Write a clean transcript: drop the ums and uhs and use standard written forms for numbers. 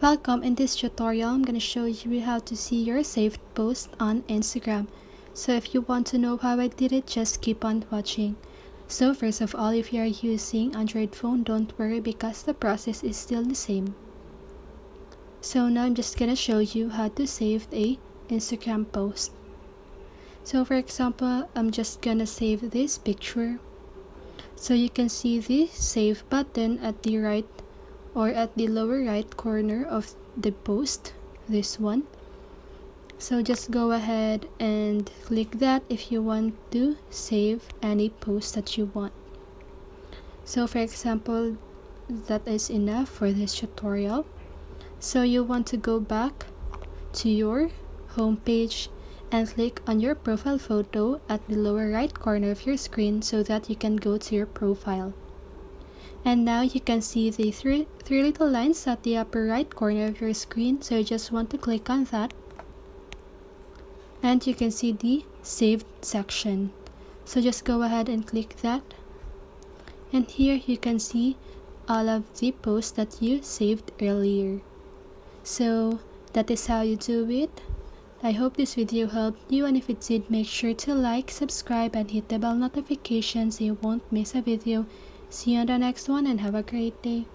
Welcome. In this tutorial, I'm going to show you how to see your saved post on Instagram. So if you want to know how I did it, just keep on watching. So first of all, if you are using Android phone, don't worry because the process is still the same. So now I'm just going to show you how to save a Instagram post. So for example, I'm just going to save this picture. So you can see the save button at the right or at the lower right corner of the post, this one. So just go ahead and click that if you want to save any post that you want. So for example, that is enough for this tutorial. So you want to go back to your home page and click on your profile photo at the lower right corner of your screen so that you can go to your profile. And now you can see the three little lines at the upper right corner of your screen, so you just want to click on that. And you can see the saved section. So just go ahead and click that. And here you can see all of the posts that you saved earlier. So that is how you do it. I hope this video helped you, and if it did, make sure to like, subscribe, and hit the bell notification so you won't miss a video. See you on the next one and have a great day.